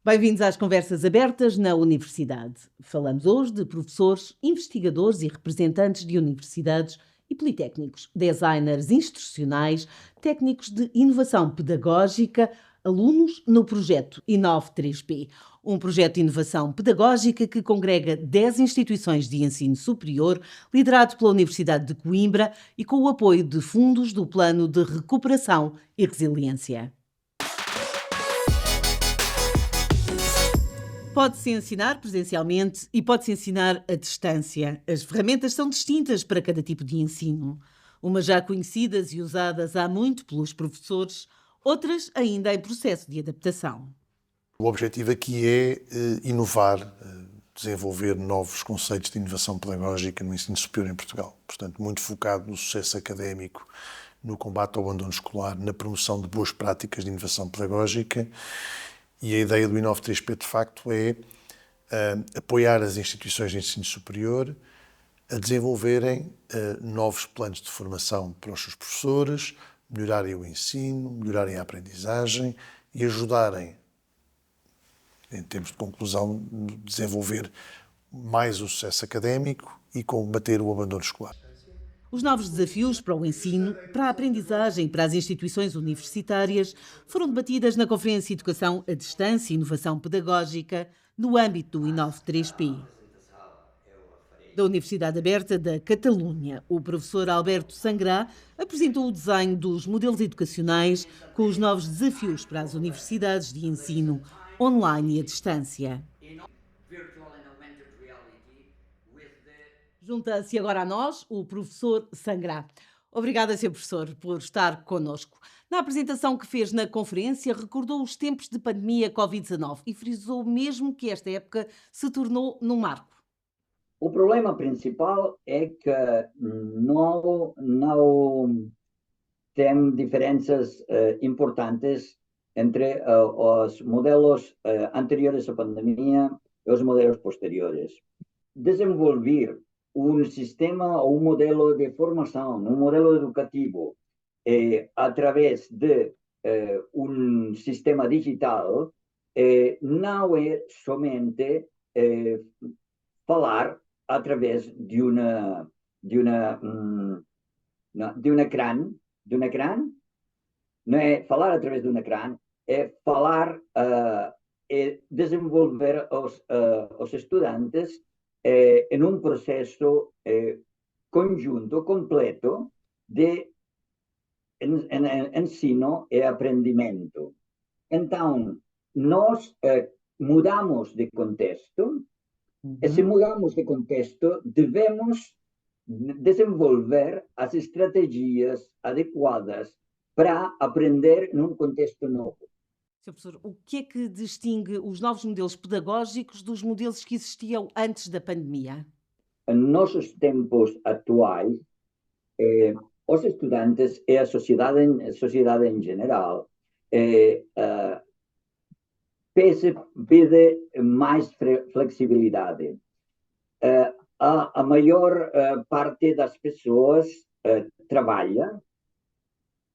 Bem-vindos às Conversas Abertas na Universidade. Falamos hoje de professores, investigadores e representantes de universidades e politécnicos, designers institucionais, técnicos de inovação pedagógica, alunos no projeto Inove3P, um projeto de inovação pedagógica que congrega 10 instituições de ensino superior, liderado pela Universidade de Coimbra e com o apoio de fundos do Plano de Recuperação e Resiliência. Pode-se ensinar presencialmente e pode-se ensinar à distância. As ferramentas são distintas para cada tipo de ensino. Umas já conhecidas e usadas há muito pelos professores, outras ainda em processo de adaptação. O objetivo aqui é inovar, desenvolver novos conceitos de inovação pedagógica no ensino superior em Portugal. Portanto, muito focado no sucesso académico, no combate ao abandono escolar, na promoção de boas práticas de inovação pedagógica. E a ideia do Inove3P, de facto, é apoiar as instituições de ensino superior a desenvolverem novos planos de formação para os seus professores, melhorarem o ensino, melhorarem a aprendizagem e ajudarem, em termos de conclusão, desenvolver mais o sucesso académico e combater o abandono escolar. Os novos desafios para o ensino, para a aprendizagem e para as instituições universitárias foram debatidas na Conferência Educação à Distância e Inovação Pedagógica no âmbito do Inove3P. Da Universidade Aberta da Catalunha, o professor Alberto Sangrá apresentou o desenho dos modelos educacionais com os novos desafios para as universidades de ensino online e à distância. Junta-se agora a nós o professor Sangrá. Obrigada, Sr. Professor, por estar connosco. Na apresentação que fez na conferência, recordou os tempos de pandemia Covid-19 e frisou mesmo que esta época se tornou num marco. O problema principal é que não tem diferenças importantes entre os modelos anteriores à pandemia e os modelos posteriores. Desenvolver um sistema ou um modelo de formação, um modelo educativo, através de um sistema digital, não é somente falar através de um ecrã, não é falar através de um ecrã, é falar e desenvolver os estudantes em um processo conjunto, completo, de ensino e aprendimento. Então, nós mudamos de contexto, e se mudamos de contexto, devemos desenvolver as estratégias adequadas para aprender num contexto novo. Sr. Professor, o que é que distingue os novos modelos pedagógicos dos modelos que existiam antes da pandemia? Em nossos tempos atuais, os estudantes e a sociedade em geral pede mais flexibilidade. A maior parte das pessoas trabalha,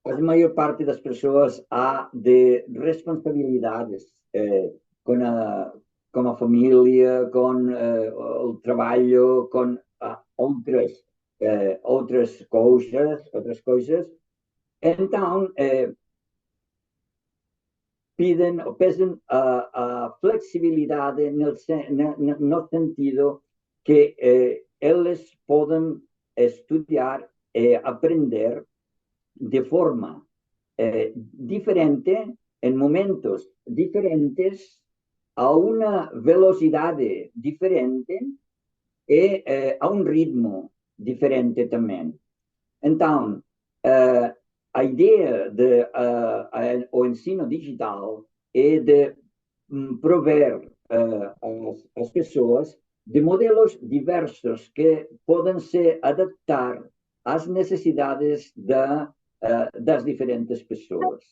a maior parte das pessoas há de responsabilidades com a família, com o trabalho, com outras coisas. Então, pedem a flexibilidade no sentido que eles podem estudar e aprender de forma diferente, em momentos diferentes, a uma velocidade diferente e a um ritmo diferente também. Então, a ideia do ensino digital é de prover as pessoas de modelos diversos que podem se adaptar às necessidades das diferentes pessoas.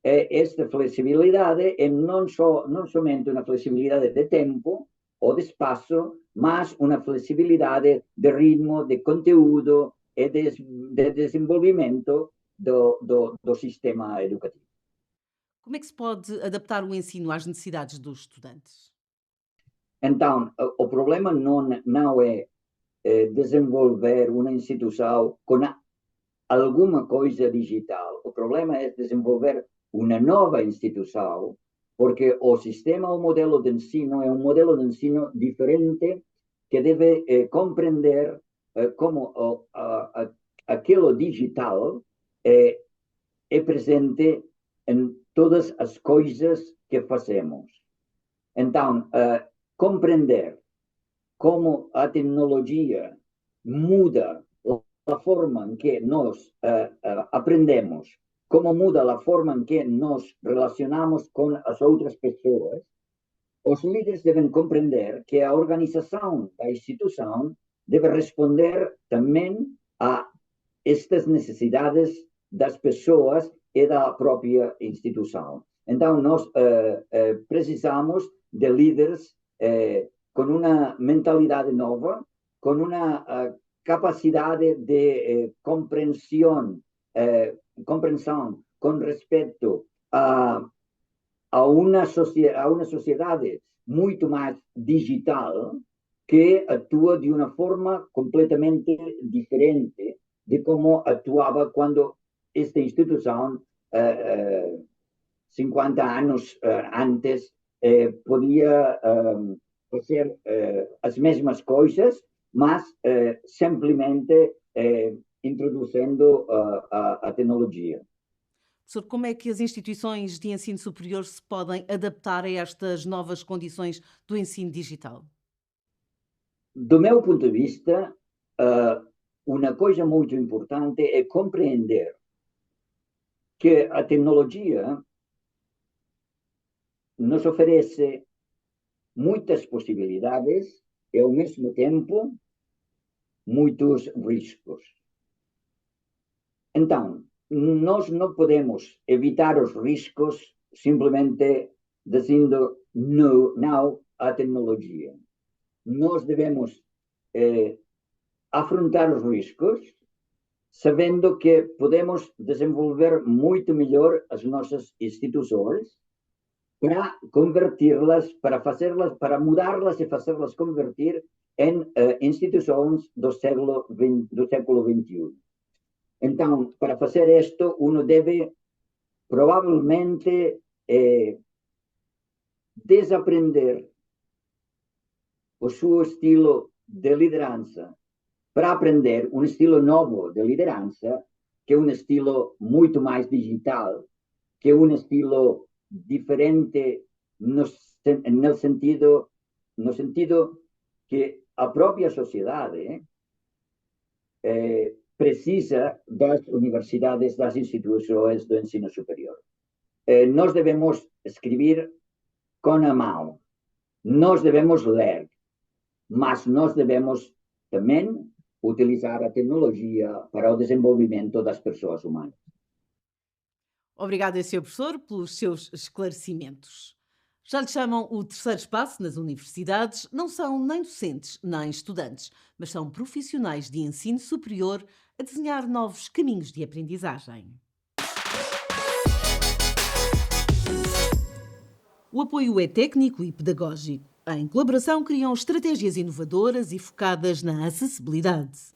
Esta flexibilidade é não somente uma flexibilidade de tempo ou de espaço, mas uma flexibilidade de ritmo, de conteúdo e de desenvolvimento do sistema educativo. Como é que se pode adaptar o ensino às necessidades dos estudantes? Então, o problema não é desenvolver uma instituição com alguma coisa digital. O problema é desenvolver uma nova instituição, porque o sistema, o modelo de ensino é um modelo de ensino diferente que deve compreender como aquilo digital é presente em todas as coisas que fazemos. Então, compreender como a tecnologia muda a forma em que nós aprendemos, como muda a forma em que nos relacionamos com as outras pessoas, os líderes devem compreender que a organização da instituição deve responder também a estas necessidades das pessoas e da própria instituição. Então, nós precisamos de líderes com uma mentalidade nova, com uma capacidade de compreensão com respeito a uma sociedade muito mais digital que atua de uma forma completamente diferente de como atuava quando esta instituição, 50 anos antes, podia fazer as mesmas coisas, mas simplesmente introduzindo a tecnologia. Professor, como é que as instituições de ensino superior se podem adaptar a estas novas condições do ensino digital? Do meu ponto de vista, uma coisa muito importante é compreender que a tecnologia nos oferece muitas possibilidades e, ao mesmo tempo, muitos riscos. Então, nós não podemos evitar os riscos simplesmente dizendo não à tecnologia. Nós devemos afrontar os riscos sabendo que podemos desenvolver muito melhor as nossas instituições para converti-las, para fazê-las, para mudá-las e fazê-las convertir em instituições do século XXI. Então, para fazer isto, uno deve provavelmente desaprender o seu estilo de liderança para aprender um estilo novo de liderança, que é um estilo muito mais digital, que é um estilo diferente no sentido que a própria sociedade precisa das universidades, das instituições do ensino superior. Nós devemos escrever com a mão, nós devemos ler, mas nós devemos também utilizar a tecnologia para o desenvolvimento das pessoas humanas. Obrigada, Sr. Professor, pelos seus esclarecimentos. Já lhe chamam o terceiro espaço nas universidades, não são nem docentes nem estudantes, mas são profissionais de ensino superior a desenhar novos caminhos de aprendizagem. O apoio é técnico e pedagógico. Em colaboração, criam estratégias inovadoras e focadas na acessibilidade.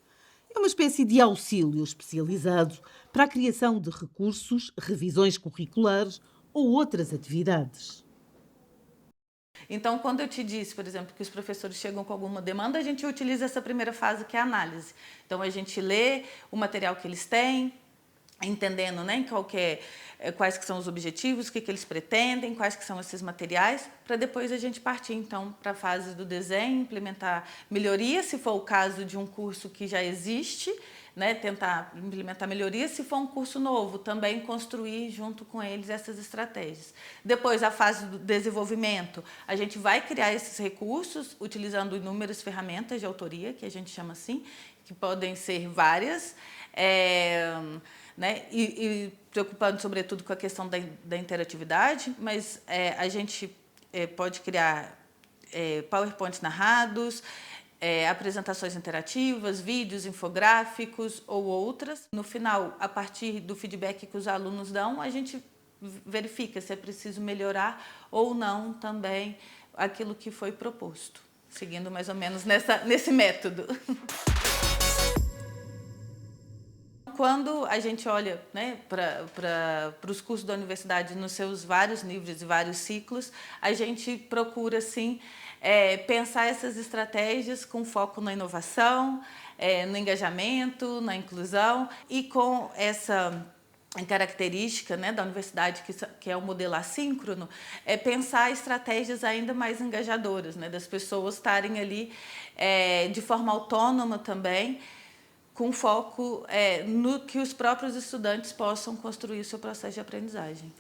É uma espécie de auxílio especializado para a criação de recursos, revisões curriculares ou outras atividades. Então, quando eu te disse, por exemplo, que os professores chegam com alguma demanda, a gente utiliza essa primeira fase, que é a análise. Então, a gente lê o material que eles têm, entendendo, né, quais que são os objetivos, o que eles pretendem, quais que são esses materiais, para depois a gente partir, então, para a fase do desenho, implementar melhorias, se for o caso de um curso que já existe, né, tentar implementar melhorias, se for um curso novo, também construir junto com eles essas estratégias. Depois, a fase do desenvolvimento, a gente vai criar esses recursos utilizando inúmeras ferramentas de autoria, que a gente chama assim, que podem ser várias, né, e preocupando sobretudo com a questão da interatividade, mas a gente pode criar PowerPoints narrados, apresentações interativas, vídeos, infográficos ou outras. No final, a partir do feedback que os alunos dão, a gente verifica se é preciso melhorar ou não também aquilo que foi proposto, seguindo mais ou menos nesse método. Quando a gente olha, né, para os cursos da universidade nos seus vários níveis e vários ciclos, a gente procura, sim, pensar essas estratégias com foco na inovação, no engajamento, na inclusão, e com essa característica, né, da universidade, que é o modelo assíncrono, pensar estratégias ainda mais engajadoras, né, das pessoas estarem ali de forma autônoma também, com foco no que os próprios estudantes possam construir o seu processo de aprendizagem.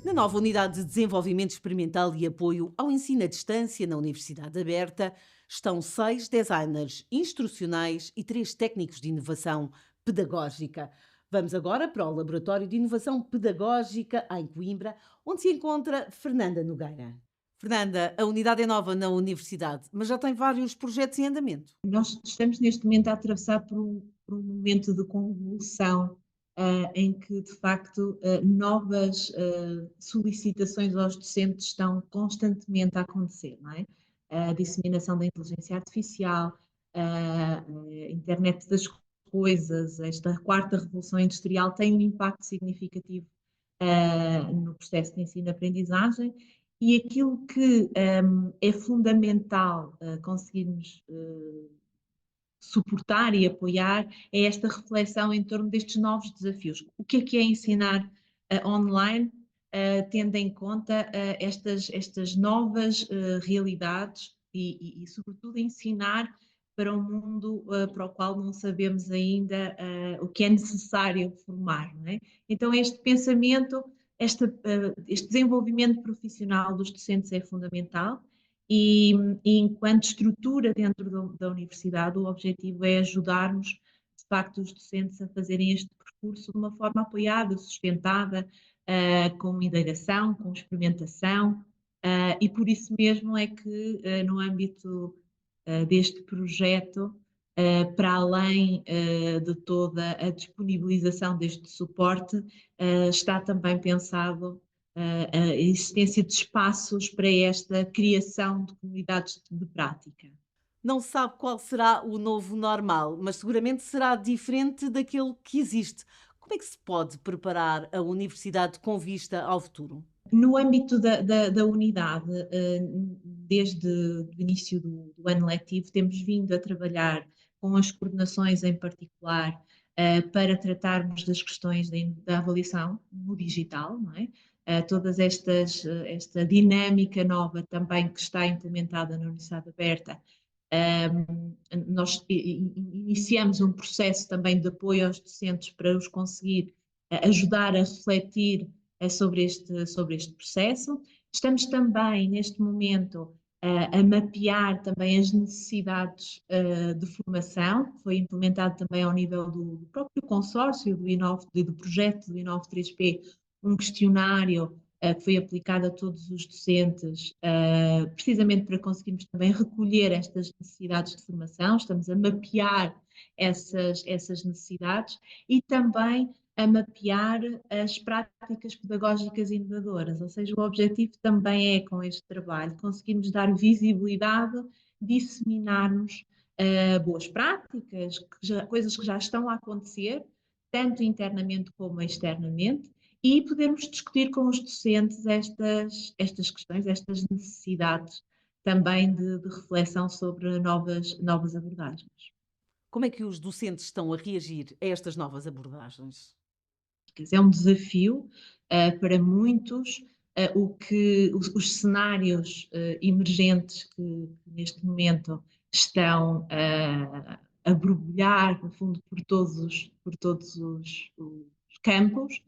Na nova Unidade de Desenvolvimento Experimental e Apoio ao Ensino à Distância na Universidade Aberta, estão 6 designers instrucionais e 3 técnicos de inovação pedagógica. Vamos agora para o Laboratório de Inovação Pedagógica em Coimbra, onde se encontra Fernanda Nogueira. Fernanda, a unidade é nova na universidade, mas já tem vários projetos em andamento. Nós estamos neste momento a atravessar por um momento de convulsão em que, de facto, novas solicitações aos docentes estão constantemente a acontecer, não é? A disseminação da inteligência artificial, a internet das coisas, esta quarta revolução industrial tem um impacto significativo no processo de ensino-aprendizagem. E aquilo que é fundamental conseguirmos suportar e apoiar é esta reflexão em torno destes novos desafios. O que é ensinar online, tendo em conta estas novas realidades e, sobretudo, ensinar para um mundo para o qual não sabemos ainda o que é necessário formar, não é? Então, este pensamento, este desenvolvimento profissional dos docentes é fundamental e enquanto estrutura dentro da universidade, o objetivo é ajudarmos, de facto, os docentes a fazerem este percurso de uma forma apoiada, sustentada, com indagação, com experimentação, e por isso mesmo é que, no âmbito deste projeto, para além de toda a disponibilização deste suporte, está também pensado a existência de espaços para esta criação de comunidades de prática. Não se sabe qual será o novo normal, mas seguramente será diferente daquele que existe. Como é que se pode preparar a universidade com vista ao futuro? No âmbito da unidade, desde o início do ano letivo, temos vindo a trabalhar com as coordenações em particular para tratarmos das questões da avaliação no digital, não é? Todas esta dinâmica nova também que está implementada na Universidade Aberta. Nós iniciamos um processo também de apoio aos docentes para os conseguir ajudar a refletir sobre este processo. Estamos também, neste momento, a mapear também as necessidades de formação, que foi implementado também ao nível do próprio consórcio do projeto do Inove 3P, um questionário que foi aplicado a todos os docentes, precisamente para conseguirmos também recolher estas necessidades de formação. Estamos a mapear essas necessidades e também a mapear as práticas pedagógicas inovadoras, ou seja, o objetivo também é, com este trabalho, conseguirmos dar visibilidade, disseminarmos boas práticas, coisas que já estão a acontecer, tanto internamente como externamente, e podermos discutir com os docentes estas questões, estas necessidades também de reflexão sobre novas abordagens. Como é que os docentes estão a reagir a estas novas abordagens? É um desafio para muitos, os cenários emergentes que neste momento estão a borbulhar, no fundo, por todos os campos,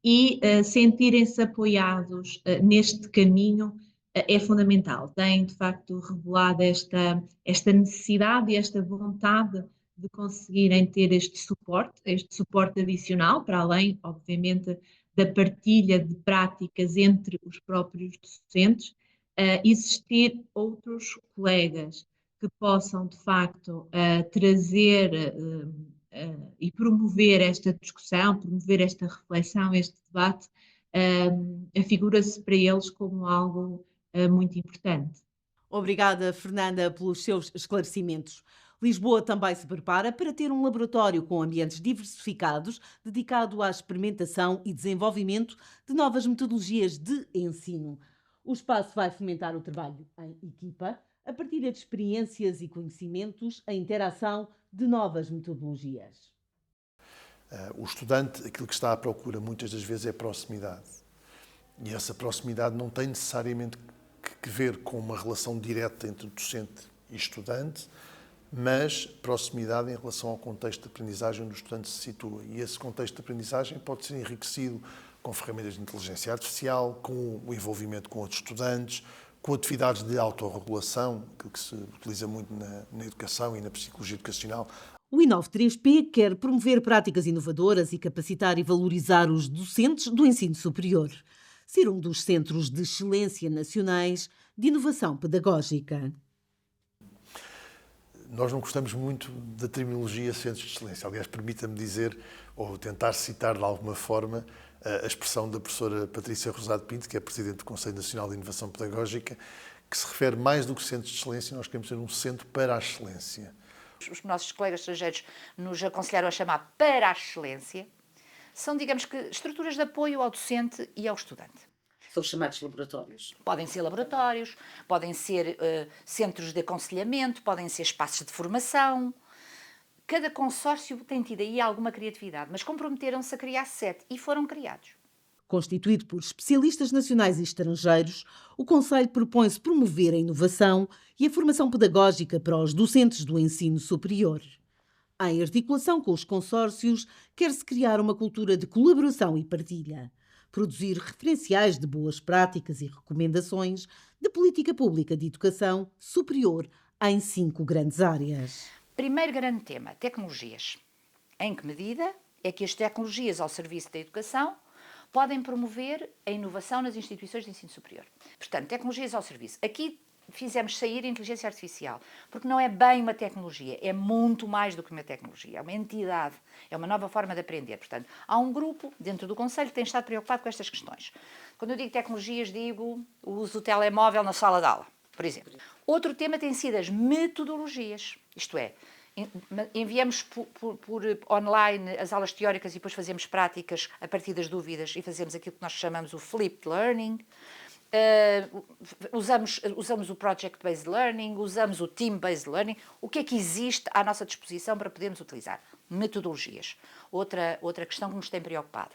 e sentirem-se apoiados neste caminho é fundamental. Tem, de facto, revelado esta necessidade e esta vontade de conseguirem ter este suporte adicional, para além, obviamente, da partilha de práticas entre os próprios docentes, existir outros colegas que possam, de facto, trazer e promover esta discussão, promover esta reflexão, este debate, afigura-se para eles como algo muito importante. Obrigada, Fernanda, pelos seus esclarecimentos. Lisboa também se prepara para ter um laboratório com ambientes diversificados, dedicado à experimentação e desenvolvimento de novas metodologias de ensino. O espaço vai fomentar o trabalho em equipa, a partilha de experiências e conhecimentos, a interação de novas metodologias. O estudante, aquilo que está à procura muitas das vezes é proximidade. E essa proximidade não tem necessariamente que ver com uma relação direta entre docente e estudante, mas proximidade em relação ao contexto de aprendizagem onde o estudante se situa. E esse contexto de aprendizagem pode ser enriquecido com ferramentas de inteligência artificial, com o envolvimento com outros estudantes, com atividades de autorregulação, que se utiliza muito na educação e na psicologia educacional. O Inove 3P quer promover práticas inovadoras e capacitar e valorizar os docentes do ensino superior. Ser um dos centros de excelência nacionais de inovação pedagógica. Nós não gostamos muito da terminologia centros de excelência. Aliás, permita-me dizer, ou tentar citar de alguma forma, a expressão da professora Patrícia Rosado Pinto, que é Presidente do Conselho Nacional de Inovação Pedagógica, que se refere mais do que centros de excelência, nós queremos ser um centro para a excelência. Os nossos colegas estrangeiros nos aconselharam a chamar para a excelência. São, digamos que, estruturas de apoio ao docente e ao estudante. São chamados laboratórios. Podem ser laboratórios, podem ser centros de aconselhamento, podem ser espaços de formação. Cada consórcio tem tido aí alguma criatividade, mas comprometeram-se a criar 7 e foram criados. Constituído por especialistas nacionais e estrangeiros, o Conselho propõe-se promover a inovação e a formação pedagógica para os docentes do ensino superior. Em articulação com os consórcios, quer-se criar uma cultura de colaboração e partilha, produzir referenciais de boas práticas e recomendações de política pública de educação superior em 5 grandes áreas. Primeiro grande tema, tecnologias. Em que medida é que as tecnologias ao serviço da educação podem promover a inovação nas instituições de ensino superior? Portanto, tecnologias ao serviço. Aqui fizemos sair a inteligência artificial, porque não é bem uma tecnologia, é muito mais do que uma tecnologia, é uma entidade, é uma nova forma de aprender. Portanto, há um grupo dentro do Conselho que tem estado preocupado com estas questões. Quando eu digo tecnologias, digo o uso do telemóvel na sala de aula, por exemplo. Outro tema tem sido as metodologias, isto é, enviamos por online as aulas teóricas e depois fazemos práticas a partir das dúvidas e fazemos aquilo que nós chamamos o flipped learning. Usamos o Project-Based Learning, usamos o Team-Based Learning. O que é que existe à nossa disposição para podermos utilizar? Metodologias. Outra questão que nos tem preocupado.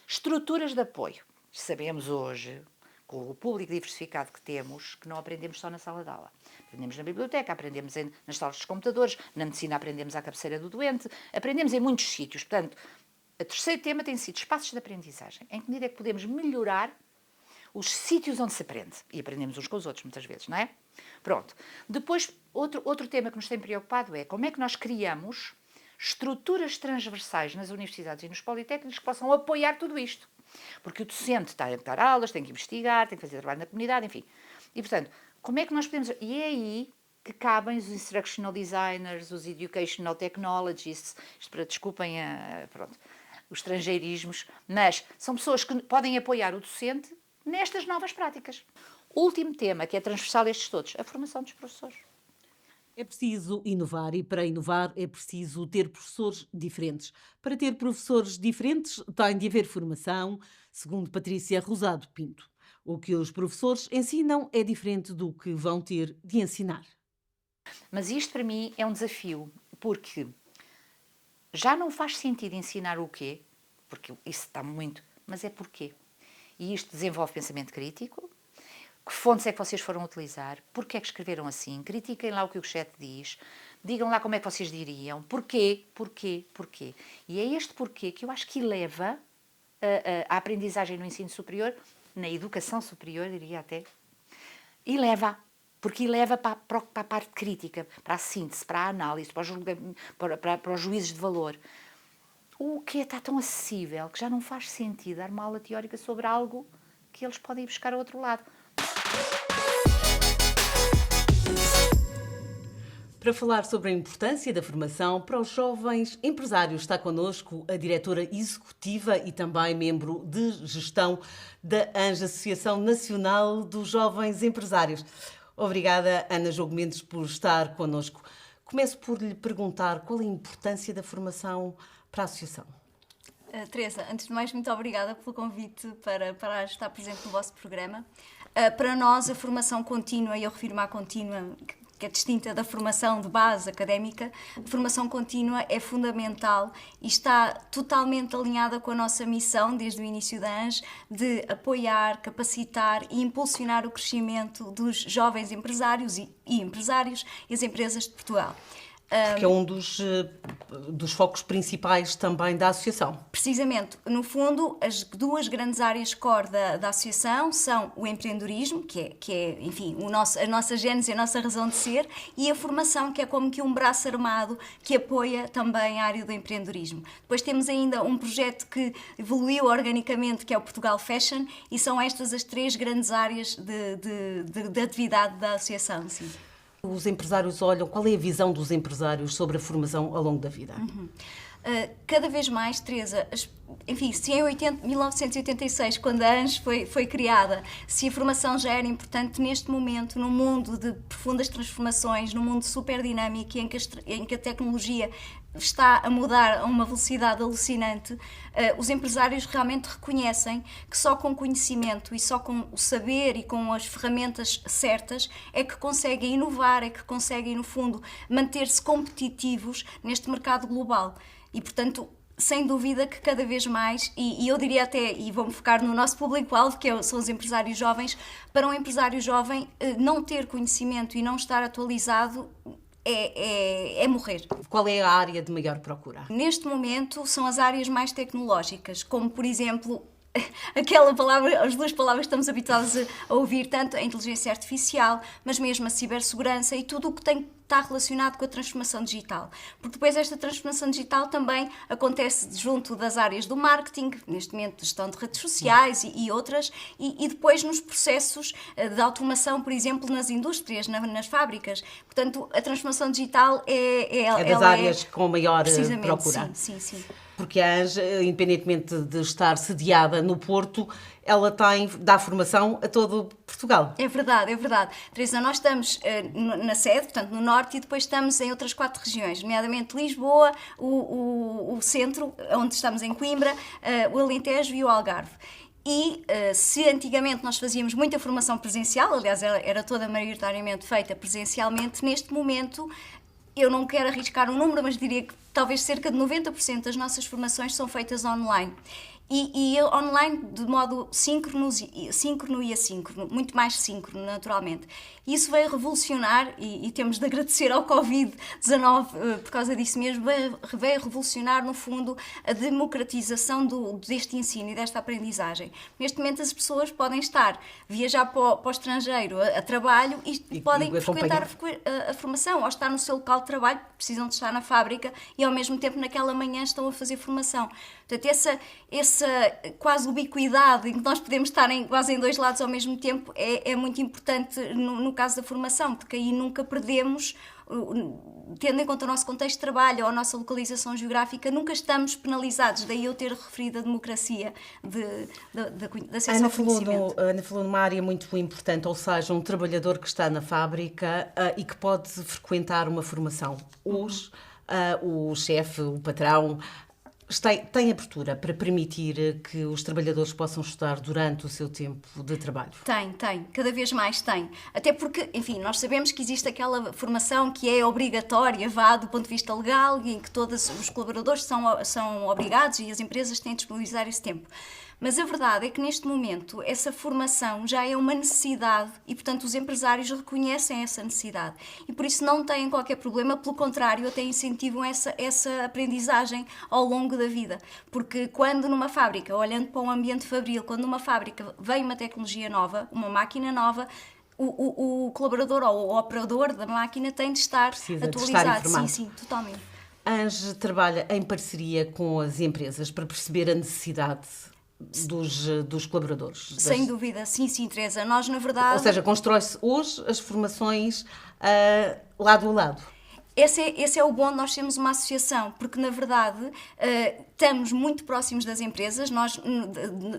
Estruturas de apoio. Sabemos hoje, com o público diversificado que temos, que não aprendemos só na sala de aula. Aprendemos na biblioteca, aprendemos nas salas dos computadores, na medicina aprendemos à cabeceira do doente, aprendemos em muitos sítios. Portanto, o terceiro tema tem sido espaços de aprendizagem. Em que medida é que podemos melhorar os sítios onde se aprende. E aprendemos uns com os outros, muitas vezes, não é? Pronto. Depois, outro tema que nos tem preocupado é como é que nós criamos estruturas transversais nas universidades e nos politécnicos que possam apoiar tudo isto. Porque o docente está a dar aulas, tem que investigar, tem que fazer trabalho na comunidade, enfim. E, portanto, como é que nós podemos... E é aí que cabem os instructional designers, os educational technologists, desculpem os estrangeirismos, mas são pessoas que podem apoiar o docente nestas novas práticas. Último tema, que é transversal a estes todos, a formação dos professores. É preciso inovar e, para inovar, é preciso ter professores diferentes. Para ter professores diferentes, tem de haver formação, segundo Patrícia Rosado Pinto. O que os professores ensinam é diferente do que vão ter de ensinar. Mas isto, para mim, é um desafio, porque já não faz sentido ensinar o quê, porque isso está muito, mas é porquê. E isto desenvolve pensamento crítico. Que fontes é que vocês foram utilizar? Porquê é que escreveram assim? Critiquem lá o que o chat diz. Digam lá como é que vocês diriam. Porquê? E é este porquê que eu acho que eleva a aprendizagem no ensino superior, na educação superior, diria até. Porque eleva para a parte crítica, para a síntese, para a análise, para os juízos de valor. O que está tão acessível que já não faz sentido dar uma aula teórica sobre algo que eles podem ir buscar ao outro lado. Para falar sobre a importância da formação para os jovens empresários, está connosco a diretora executiva e também membro de gestão da ANJ, Associação Nacional dos Jovens Empresários. Obrigada, Ana Jogo Mendes, por estar connosco. Começo por lhe perguntar qual é a importância da formação para a Associação. Teresa, antes de mais, muito obrigada pelo convite para estar presente no vosso programa. Para nós, a formação contínua, e eu refiro-me à contínua, que é distinta da formação de base académica, a formação contínua é fundamental e está totalmente alinhada com a nossa missão, desde o início da ANJ, de apoiar, capacitar e impulsionar o crescimento dos jovens empresários e empresários e as empresas de Portugal. Porque é um dos focos principais também da Associação. Precisamente. No fundo, as duas grandes áreas core da Associação são o empreendedorismo, que é enfim, a nossa gênese, a nossa razão de ser, e a formação, que é como que um braço armado que apoia também a área do empreendedorismo. Depois temos ainda um projeto que evoluiu organicamente, que é o Portugal Fashion, e são estas as três grandes áreas de atividade da Associação. Sim. Os empresários olham, qual é a visão dos empresários sobre a formação ao longo da vida? Cada vez mais, Teresa, enfim, se em 1986, quando a ANJ foi criada, se a formação já era importante, neste momento, num mundo de profundas transformações, num mundo super dinâmico em que a tecnologia está a mudar a uma velocidade alucinante, os empresários realmente reconhecem que só com conhecimento e só com o saber e com as ferramentas certas é que conseguem inovar, é que conseguem, no fundo, manter-se competitivos neste mercado global. E, portanto, sem dúvida que cada vez mais, e eu diria até, e vou-me focar no nosso público-alvo, que são os empresários jovens, para um empresário jovem não ter conhecimento e não estar atualizado é morrer. Qual é a área de maior procura? Neste momento são as áreas mais tecnológicas, como por exemplo aquela palavra, as duas palavras que estamos habituados a ouvir, tanto a inteligência artificial, mas mesmo a cibersegurança e tudo o que está relacionado com a transformação digital. Porque depois esta transformação digital também acontece junto das áreas do marketing, neste momento gestão de redes sociais e outras, e depois nos processos de automação, por exemplo, nas indústrias, nas fábricas. Portanto, a transformação digital é das áreas com maior procura. Sim. Porque a ANJ, independentemente de estar sediada no Porto, ela dá formação a todo Portugal. É verdade. Teresa, nós estamos na sede, portanto no Norte, e depois estamos em outras 4 regiões, nomeadamente Lisboa, o centro, onde estamos em Coimbra, o Alentejo e o Algarve. E se antigamente nós fazíamos muita formação presencial, aliás era toda maioritariamente feita presencialmente, neste momento eu não quero arriscar um número, mas diria que talvez cerca de 90% das nossas formações são feitas online. E online de modo síncrono e assíncrono, muito mais síncrono, naturalmente. Isso veio revolucionar, e temos de agradecer ao Covid-19 por causa disso mesmo, veio revolucionar, no fundo, a democratização deste ensino e desta aprendizagem. Neste momento as pessoas podem viajar para o estrangeiro a trabalho e podem frequentar a formação, ou estar no seu local de trabalho, precisam de estar na fábrica e ao mesmo tempo naquela manhã estão a fazer formação. Portanto, essa quase ubiquidade em que nós podemos estar quase em 2 lados ao mesmo tempo é muito importante no caso da formação, porque aí nunca perdemos, tendo em conta o nosso contexto de trabalho ou a nossa localização geográfica, nunca estamos penalizados. Daí eu ter referido a democracia de acesso ao conhecimento. Ana falou numa área muito importante, ou seja, um trabalhador que está na fábrica e que pode frequentar uma formação. Hoje, o chefe, o patrão, tem abertura para permitir que os trabalhadores possam estudar durante o seu tempo de trabalho? Tem. Cada vez mais tem. Até porque, enfim, nós sabemos que existe aquela formação que é obrigatória, do ponto de vista legal, e em que todos os colaboradores são obrigados e as empresas têm de disponibilizar esse tempo. Mas a verdade é que neste momento essa formação já é uma necessidade e, portanto, os empresários reconhecem essa necessidade e por isso não têm qualquer problema, pelo contrário, até incentivam essa aprendizagem ao longo da vida. Porque quando numa fábrica, olhando para um ambiente fabril, quando numa fábrica vem uma tecnologia nova, uma máquina nova, o colaborador ou o operador da máquina tem de estar atualizado. De estar informado. Sim, totalmente. A ANJ trabalha em parceria com as empresas para perceber a necessidade dos colaboradores. Sem dúvida, sim, Teresa. Nós, na verdade... Ou seja, constrói-se hoje as formações lado a lado. Esse é o bom de nós termos uma associação, porque na verdade estamos muito próximos das empresas. Nós,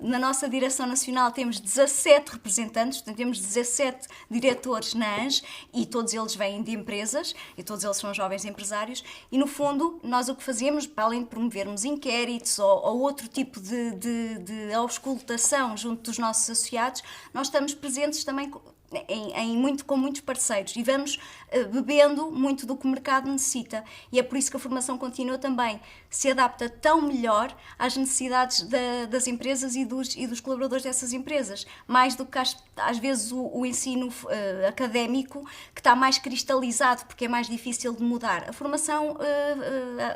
na nossa direção nacional, temos 17 representantes, portanto temos 17 diretores na ANJ e todos eles vêm de empresas e todos eles são jovens empresários e no fundo nós o que fazemos, para além de promovermos inquéritos ou outro tipo de auscultação junto dos nossos associados, nós estamos presentes também com muitos parceiros e vamos bebendo muito do que o mercado necessita e é por isso que a formação contínua também se adapta tão melhor às necessidades das empresas e dos colaboradores dessas empresas, mais do que às vezes o ensino académico que está mais cristalizado porque é mais difícil de mudar.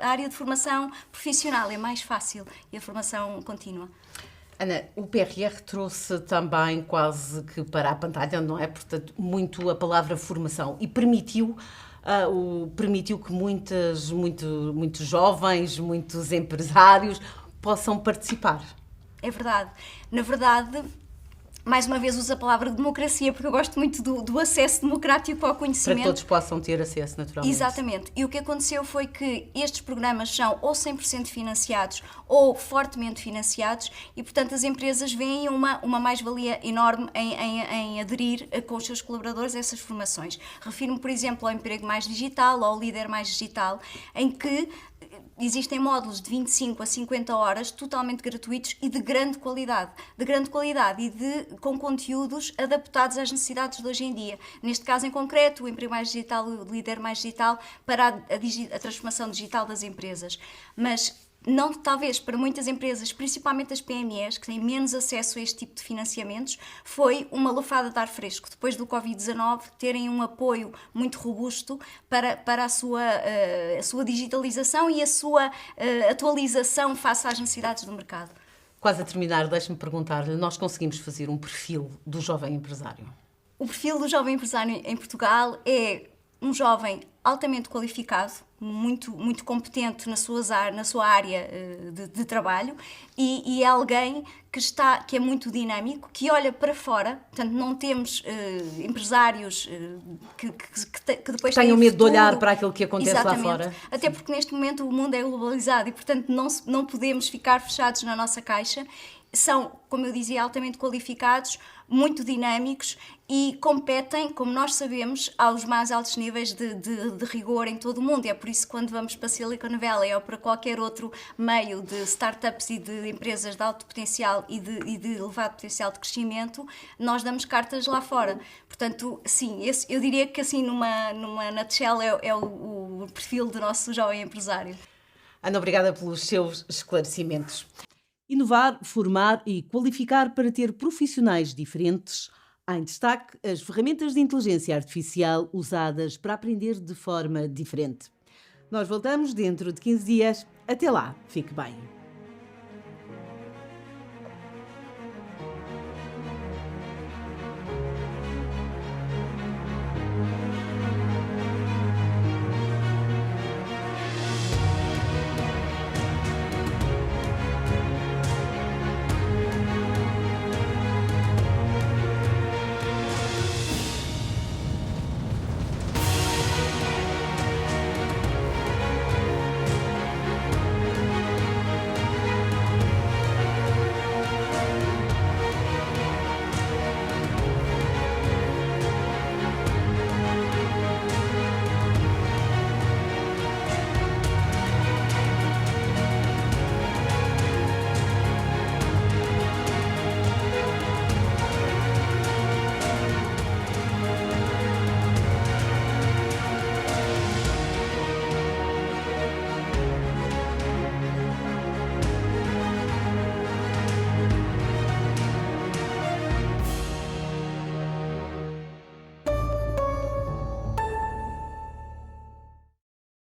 A área de formação profissional é mais fácil e a formação contínua. Ana, o PRR trouxe também quase que para a pantalha, não é? Portanto, muito a palavra formação e permitiu que muitos jovens, muitos empresários possam participar. É verdade. Na verdade, mais uma vez uso a palavra democracia, porque eu gosto muito do acesso democrático ao conhecimento. Para que todos possam ter acesso, naturalmente. Exatamente. E o que aconteceu foi que estes programas são ou 100% financiados ou fortemente financiados e, portanto, as empresas veem uma mais-valia enorme em aderir com os seus colaboradores a essas formações. Refiro-me, por exemplo, ao Emprego Mais Digital ou ao Líder Mais Digital, em que existem módulos de 25 a 50 horas totalmente gratuitos e de grande qualidade e com conteúdos adaptados às necessidades de hoje em dia. Neste caso em concreto, o Emprego Mais Digital, o Líder Mais Digital, para a transformação digital das empresas. Mas não, talvez para muitas empresas, principalmente as PMEs, que têm menos acesso a este tipo de financiamentos, foi uma lufada de ar fresco, depois do Covid-19, terem um apoio muito robusto para a sua digitalização e a sua atualização face às necessidades do mercado. Quase a terminar, deixe-me perguntar-lhe, nós conseguimos fazer um perfil do jovem empresário? O perfil do jovem empresário em Portugal é um jovem altamente qualificado, muito competente na sua área de trabalho e é alguém que é muito dinâmico, que olha para fora. Portanto, não temos empresários que depois tenham medo de olhar para aquilo que acontece Exatamente. lá fora. Até porque neste momento o mundo é globalizado e, portanto, não podemos ficar fechados na nossa caixa. São, como eu dizia, altamente qualificados, muito dinâmicos e competem, como nós sabemos, aos mais altos níveis de rigor em todo o mundo. E é por isso que quando vamos para Silicon Valley ou para qualquer outro meio de startups e de empresas de alto potencial e de elevado potencial de crescimento, nós damos cartas lá fora. Portanto, sim, eu diria que assim, numa nutshell, é o perfil do nosso jovem empresário. Ana, obrigada pelos seus esclarecimentos. Inovar, formar e qualificar para ter profissionais diferentes. Há em destaque as ferramentas de inteligência artificial usadas para aprender de forma diferente. Nós voltamos dentro de 15 dias. Até lá, fique bem.